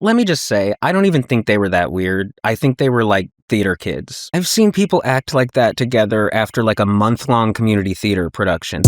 let me just say, I don't even think they were that weird. I think they were like theater kids. I've seen people act like that together after like a month-long community theater production.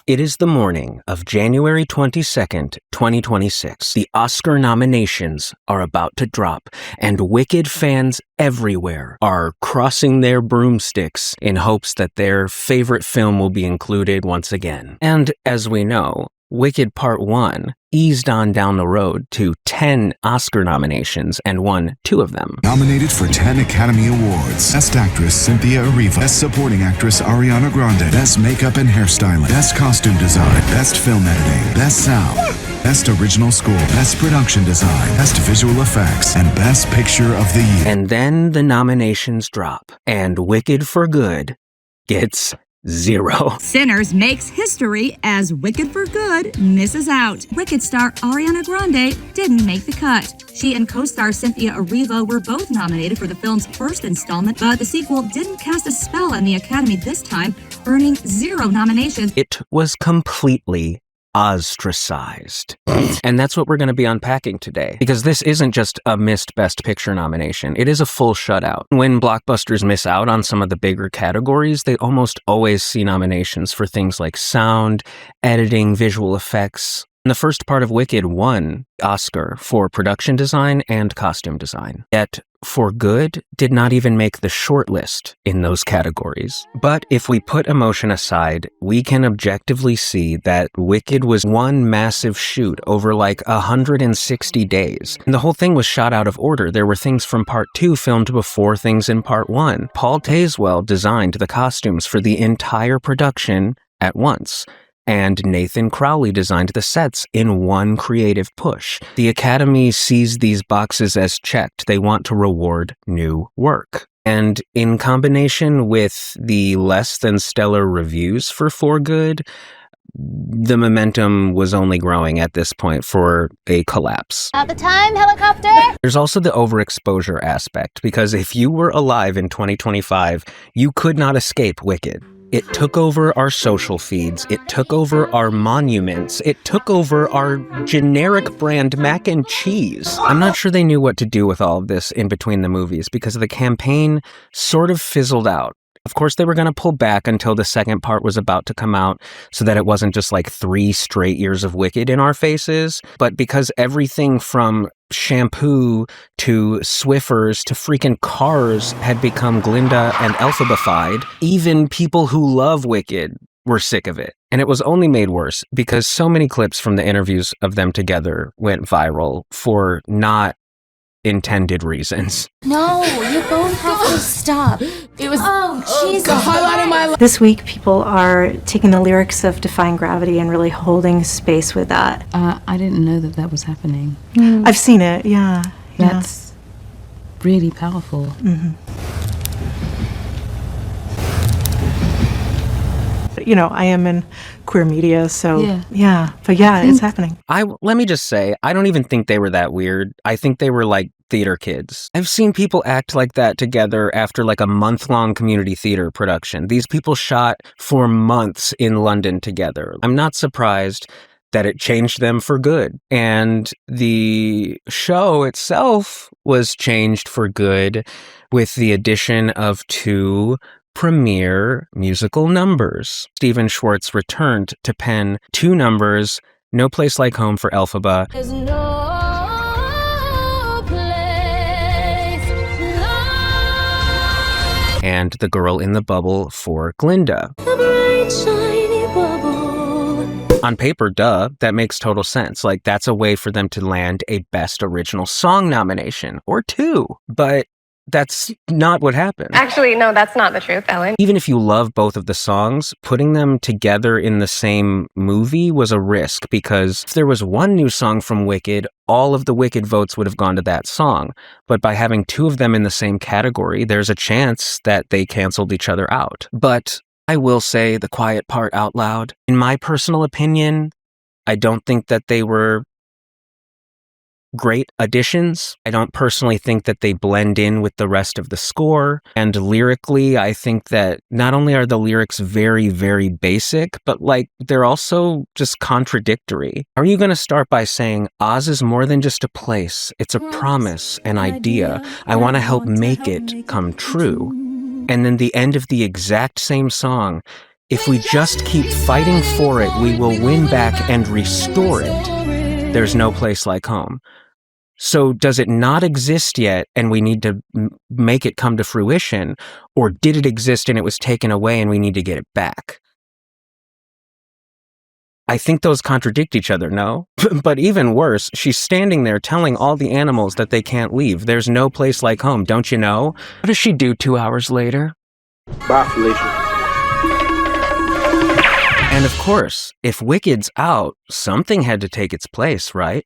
It is the morning of January 22nd, 2026. The Oscar nominations are about to drop, and Wicked fans everywhere are crossing their broomsticks in hopes that their favorite film will be included once again. And as we know, Wicked Part 1 eased on down the road to 10 Oscar nominations and won 2 of them. Nominated for 10 Academy Awards. Best Actress Cynthia Erivo. Best Supporting Actress Ariana Grande. Best Makeup and Hairstyling. Best Costume Design. Best Film Editing. Best Sound. Best Original Score. Best Production Design. Best Visual Effects. And Best Picture of the Year. And then the nominations drop, and Wicked for Good gets 0. Sinners makes history as Wicked for Good misses out. Wicked star Ariana Grande didn't make the cut. She and co-star Cynthia Erivo were both nominated for the film's first installment, but the sequel didn't cast a spell on the Academy this time, earning 0 nominations. It was completely Oz-stracized. And that's what we're going to be unpacking today, because this isn't just a missed Best Picture nomination. It is a full shutout. When blockbusters miss out on some of the bigger categories, they almost always see nominations for things like sound, editing, visual effects. And the first part of Wicked won Oscar for production design and costume design. Yet, For Good did not even make the shortlist in those categories. But if we put emotion aside, we can objectively see that Wicked was one massive shoot over like 160 days. And the whole thing was shot out of order. There were things from Part 2 filmed before things in Part 1. Paul Tazewell designed the costumes for the entire production at once, and Nathan Crowley designed the sets in one creative push. The Academy sees these boxes as checked. They want to reward new work. And in combination with the less than stellar reviews for Good, the momentum was only growing at this point for a collapse. At the time, helicopter! There's also the overexposure aspect, because if you were alive in 2025, you could not escape Wicked. It took over our social feeds. It took over our monuments. It took over our generic brand mac and cheese. I'm not sure they knew what to do with all of this in between the movies, because the campaign sort of fizzled out. Of course, they were going to pull back until the second part was about to come out so that it wasn't just like 3 straight years of Wicked in our faces. But because everything from shampoo to Swiffers to freaking cars had become Glinda and Elphabified, even people who love Wicked were sick of it. And it was only made worse because so many clips from the interviews of them together went viral for not intended reasons. No, you both have to stop. It was Jesus. the highlight of my life. This week, people are taking the lyrics of Defying Gravity and really holding space with that. I didn't know that was happening. I've seen it, yeah. That's really powerful. You know, I am in queer media, so but it's happening. Let me just say, I don't even think they were that weird. I think they were like theater kids. I've seen people act like that together after like a month-long community theater production. These people shot for months in London together. I'm not surprised that it changed them for good. And the show itself was changed for good with the addition of 2 premiere musical numbers. Stephen Schwartz returned to pen 2 numbers, No Place Like Home for Elphaba, There's no place like and The Girl in the Bubble for Glinda. a bright, shiny bubble. On paper, duh, that makes total sense. Like, that's a way for them to land a Best Original Song nomination, or 2. But that's not what happened. Actually, no, that's not the truth, Ellen. Even if you love both of the songs, putting them together in the same movie was a risk, because if there was one new song from Wicked, all of the Wicked votes would have gone to that song. But by having 2 of them in the same category, there's a chance that they canceled each other out. But I will say the quiet part out loud. In my personal opinion, I don't think that they were great additions. I don't personally think that they blend in with the rest of the score. And lyrically, I think that not only are the lyrics very, very basic, but like they're also just contradictory. Are you going to start by saying Oz is more than just a place? It's a promise, an idea. I want to help make it come true. And then the end of the exact same song, if we just keep fighting for it, we will win back and restore it. There's no place like home. So does it not exist yet and we need to make it come to fruition? Or did it exist and it was taken away and we need to get it back? I think those contradict each other, no? But even worse, she's standing there telling all the animals that they can't leave. There's no place like home, don't you know? What does she do 2 hours later? Bye, Felicia. And of course, if Wicked's out, something had to take its place, right?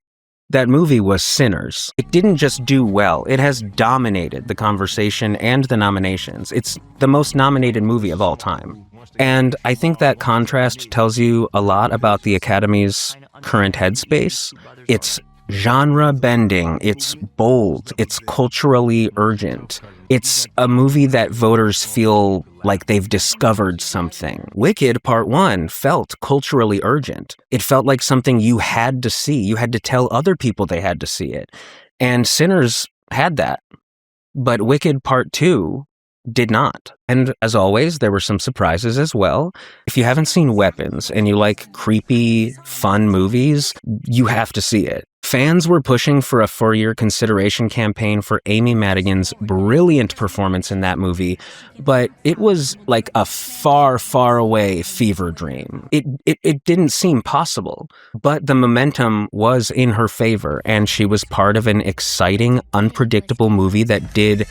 That movie was Sinners. It didn't just do well, it has dominated the conversation and the nominations. It's the most nominated movie of all time. And I think that contrast tells you a lot about the Academy's current headspace. It's genre bending, it's bold, it's culturally urgent. It's a movie that voters feel like they've discovered something. Wicked Part 1 felt culturally urgent. It felt like something you had to see. You had to tell other people they had to see it. And Sinners had that. But Wicked Part 2 did not. And as always, there were some surprises as well. If you haven't seen Weapons and you like creepy, fun movies, you have to see it. Fans were pushing for a four-year consideration campaign for Amy Madigan's brilliant performance in that movie, but it was like a far, far away fever dream. It didn't seem possible, but the momentum was in her favor, and she was part of an exciting, unpredictable movie that did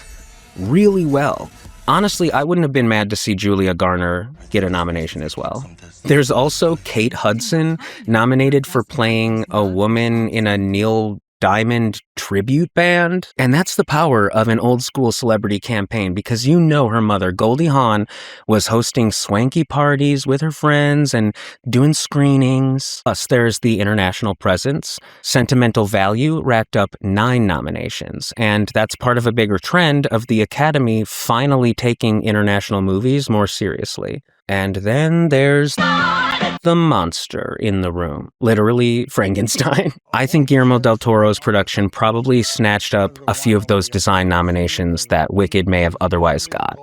really well. Honestly, I wouldn't have been mad to see Julia Garner get a nomination as well. There's also Kate Hudson nominated for playing a woman in a Neil Diamond tribute band. And that's the power of an old school celebrity campaign, because you know her mother, Goldie Hawn, was hosting swanky parties with her friends and doing screenings. Plus, there's the international presence. Sentimental Value racked up 9 nominations. And that's part of a bigger trend of the Academy finally taking international movies more seriously. And then there's the monster in the room, literally Frankenstein. I think Guillermo del Toro's production probably snatched up a few of those design nominations that Wicked may have otherwise got.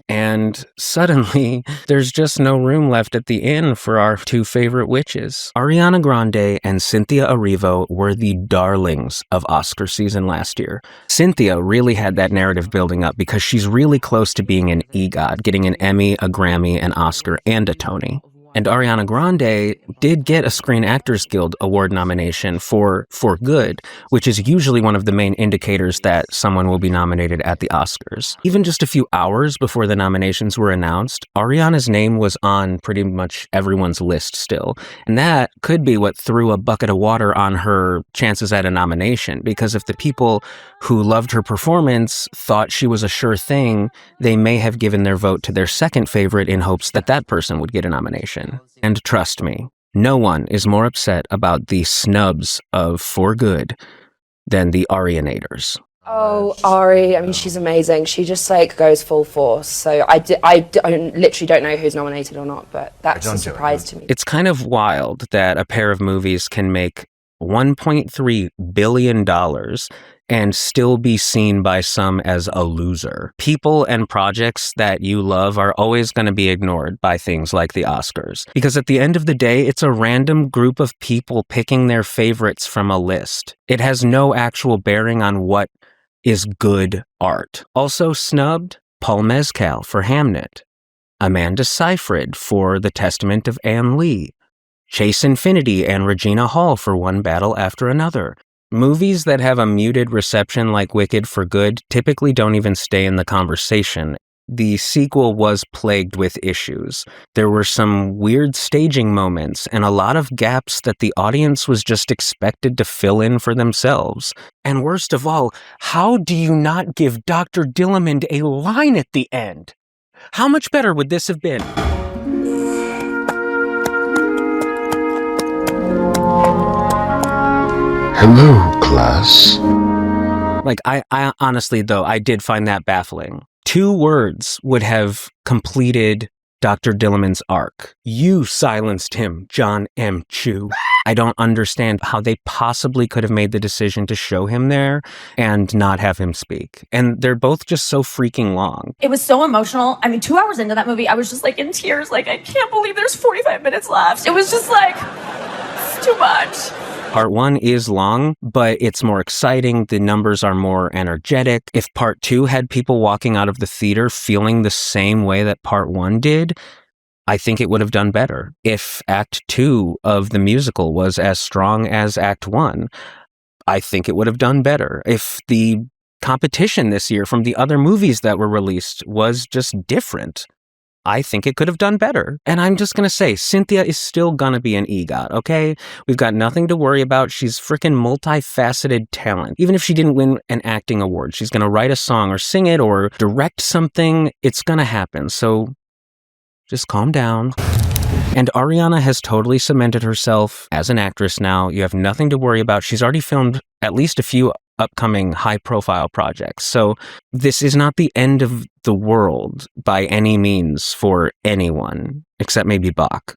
And suddenly, there's just no room left at the inn for our 2 favorite witches. Ariana Grande and Cynthia Erivo were the darlings of Oscar season last year. Cynthia really had that narrative building up because she's really close to being an EGOT, getting an Emmy, a Grammy, an Oscar, and a Tony. And Ariana Grande did get a Screen Actors Guild Award nomination for Good, which is usually one of the main indicators that someone will be nominated at the Oscars. Even just a few hours before the nominations were announced, Ariana's name was on pretty much everyone's list still. And that could be what threw a bucket of water on her chances at a nomination, because if the people who loved her performance thought she was a sure thing, they may have given their vote to their second favorite in hopes that that person would get a nomination. And trust me, no one is more upset about the snubs of For Good than the Arianators. Oh, Ari, I mean, she's amazing. She just like goes full force. So I literally don't know who's nominated or not, but that's a surprise to me. It's kind of wild that a pair of movies can make $1.3 billion and still be seen by some as a loser. People and projects that you love are always going to be ignored by things like the Oscars. Because at the end of the day, it's a random group of people picking their favorites from a list. It has no actual bearing on what is good art. Also snubbed, Paul Mescal for Hamnet, Amanda Seyfried for The Testament of Anne Lee, Chase Infinity and Regina Hall for One Battle After Another. Movies that have a muted reception like Wicked for Good typically don't even stay in the conversation. The sequel was plagued with issues. There were some weird staging moments and a lot of gaps that the audience was just expected to fill in for themselves. And worst of all, how do you not give Dr. Dillamond a line at the end? How much better would this have been? Hello, class. Like, I honestly, though, I did find that baffling. 2 words would have completed Dr. Dillamond's arc. You silenced him, John M. Chu. I don't understand how they possibly could have made the decision to show him there and not have him speak. And they're both just so freaking long. It was so emotional. I mean, 2 hours into that movie, I was just like in tears. Like, I can't believe there's 45 minutes left. It was just like, it's too much. Part 1 is long, but it's more exciting. The numbers are more energetic. If Part 2 had people walking out of the theater feeling the same way that Part 1 did, I think it would have done better. If Act 2 of the musical was as strong as Act 1, I think it would have done better. If the competition this year from the other movies that were released was just different, I think it could have done better. And I'm just going to say, Cynthia is still going to be an EGOT, okay? We've got nothing to worry about. She's freaking multifaceted talent. Even if she didn't win an acting award, she's going to write a song or sing it or direct something. It's going to happen. So just calm down. And Ariana has totally cemented herself as an actress now. You have nothing to worry about. She's already filmed at least a few upcoming high-profile projects. So this is not the end of the world by any means for anyone, except maybe Bach.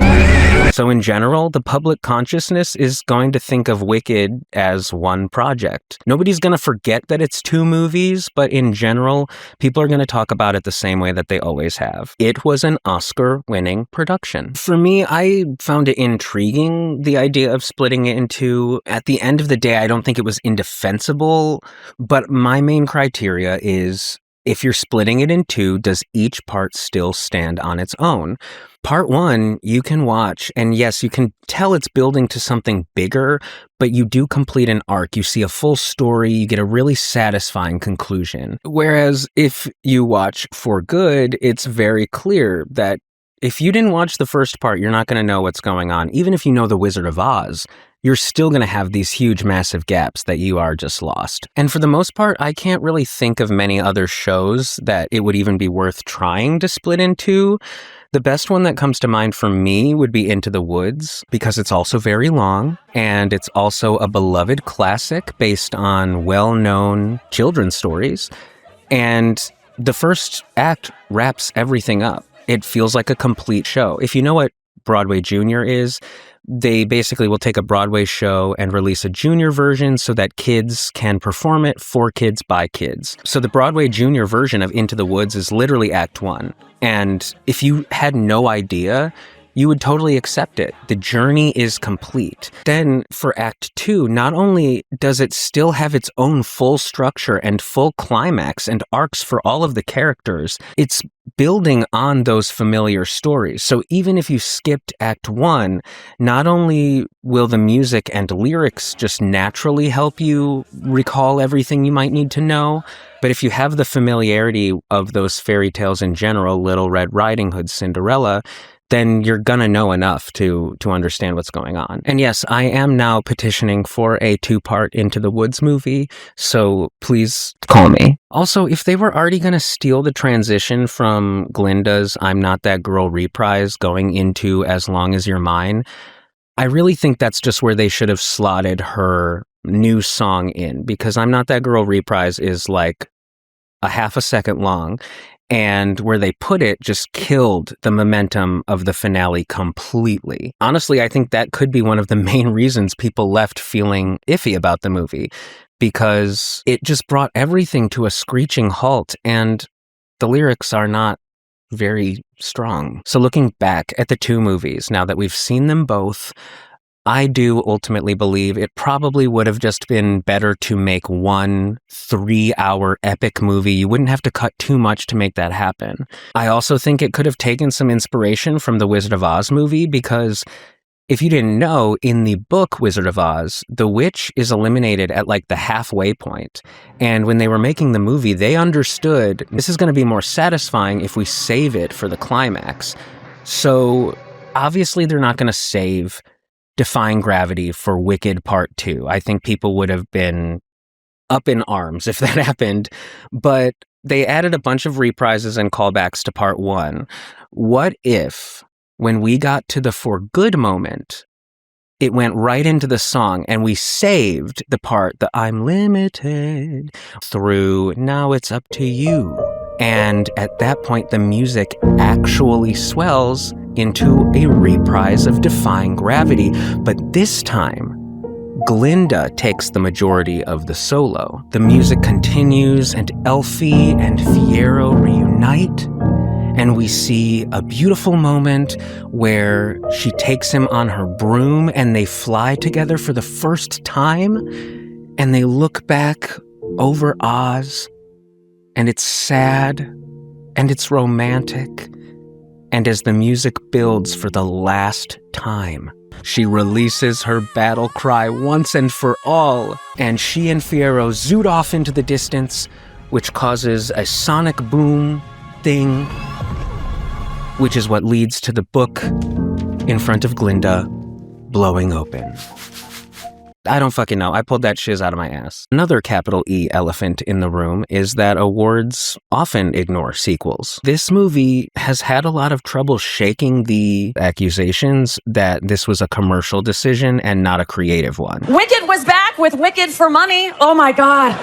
So in general, the public consciousness is going to think of Wicked as one project. Nobody's going to forget that it's 2 movies, but in general, people are going to talk about it the same way that they always have. It was an Oscar-winning production. For me, I found it intriguing, the idea of splitting it into, at the end of the day, I don't think it was indefensible, but my main criteria is, if you're splitting it in 2, does each part still stand on its own? Part 1, you can watch, and yes, you can tell it's building to something bigger, but you do complete an arc. You see a full story, you get a really satisfying conclusion. Whereas if you watch For Good, it's very clear that if you didn't watch the first part, you're not going to know what's going on. Even if you know The Wizard of Oz, you're still going to have these huge, massive gaps that you are just lost. And for the most part, I can't really think of many other shows that it would even be worth trying to split into. The best one that comes to mind for me would be Into the Woods, because it's also very long, and it's also a beloved classic based on well-known children's stories. And the first act wraps everything up. It feels like a complete show. If you know what Broadway Junior is, they basically will take a Broadway show and release a junior version so that kids can perform it for kids by kids. So the Broadway Junior version of Into the Woods is literally Act 1. And if you had no idea, you would totally accept it. The journey is complete. Then for Act 2, not only does it still have its own full structure and full climax and arcs for all of the characters, it's building on those familiar stories. So even if you skipped Act 1, not only will the music and lyrics just naturally help you recall everything you might need to know, but if you have the familiarity of those fairy tales in general, Little Red Riding Hood, Cinderella, then you're gonna know enough to understand what's going on. And yes, I am now petitioning for a 2-part Into the Woods movie, so please call me. Also, if they were already gonna steal the transition from Glinda's I'm Not That Girl reprise going into As Long As You're Mine, I really think that's just where they should have slotted her new song in, because I'm Not That Girl reprise is like a half a second long, and where they put it just killed the momentum of the finale completely. Honestly, I think that could be one of the main reasons people left feeling iffy about the movie, because it just brought everything to a screeching halt, and the lyrics are not very strong. So looking back at the 2 movies, now that we've seen them both, I do ultimately believe it probably would have just been better to make one 3-hour epic movie. You wouldn't have to cut too much to make that happen. I also think it could have taken some inspiration from the Wizard of Oz movie, because if you didn't know, in the book Wizard of Oz, the witch is eliminated at like the halfway point. And when they were making the movie, they understood this is going to be more satisfying if we save it for the climax. So obviously they're not going to save Defying Gravity for Wicked Part 2. I think people would have been up in arms if that happened, but they added a bunch of reprises and callbacks to Part 1. What if, when we got to the For Good moment, it went right into the song, and we saved the part that I'm limited through now it's up to you. And at that point, the music actually swells into a reprise of Defying Gravity. But this time, Glinda takes the majority of the solo. The music continues, and Elfie and Fiyero reunite. And we see a beautiful moment where she takes him on her broom and they fly together for the first time. And they look back over Oz, and it's sad and it's romantic. And as the music builds for the last time, she releases her battle cry once and for all, and she and Fiyero zoot off into the distance, which causes a sonic boom thing, which is what leads to the book in front of Glinda blowing open. I don't fucking know. I pulled that shiz out of my ass. Another capital E elephant in the room is that awards often ignore sequels. This movie has had a lot of trouble shaking the accusations that this was a commercial decision and not a creative one. Wicked was back with Wicked for Money. Oh my God.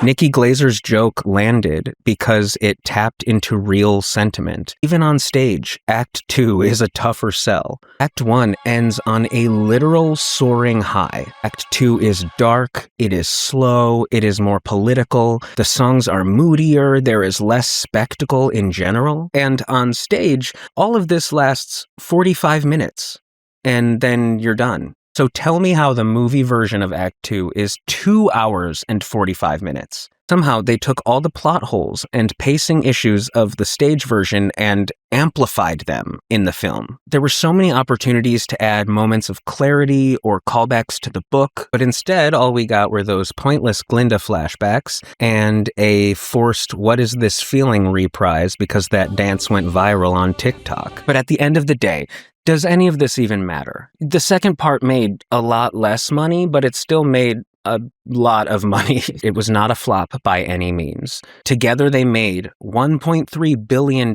Nikki Glazer's joke landed because it tapped into real sentiment. Even on stage, Act 2 is a tougher sell. Act 1 ends on a literal soaring high. Act 2 is dark, it is slow, it is more political, the songs are moodier, there is less spectacle in general. And on stage, all of this lasts 45 minutes, and then you're done. So tell me how the movie version of Act 2 is 2 hours and 45 minutes. Somehow they took all the plot holes and pacing issues of the stage version and amplified them in the film. There were so many opportunities to add moments of clarity or callbacks to the book, but instead all we got were those pointless Glinda flashbacks and a forced "What is this feeling" reprise because that dance went viral on TikTok. But at the end of the day, does any of this even matter? The second part made a lot less money, but it still made a lot of money. It was not a flop by any means. Together they made $1.3 billion.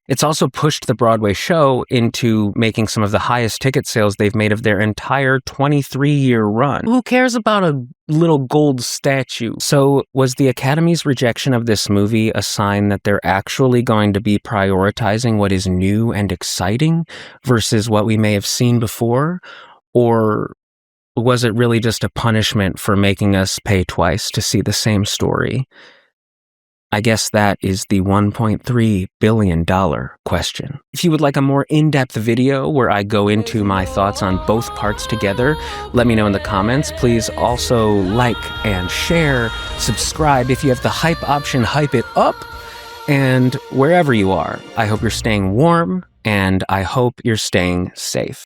It's also pushed the Broadway show into making some of the highest ticket sales they've made of their entire 23-year run. Who cares about a little gold statue? So was the Academy's rejection of this movie a sign that they're actually going to be prioritizing what is new and exciting versus what we may have seen before? Or was it really just a punishment for making us pay twice to see the same story? I guess that is the $1.3 billion question. If you would like a more in-depth video where I go into my thoughts on both parts together, let me know in the comments. Please also like and share, subscribe. If you have the hype option, hype it up. And wherever you are, I hope you're staying warm and I hope you're staying safe.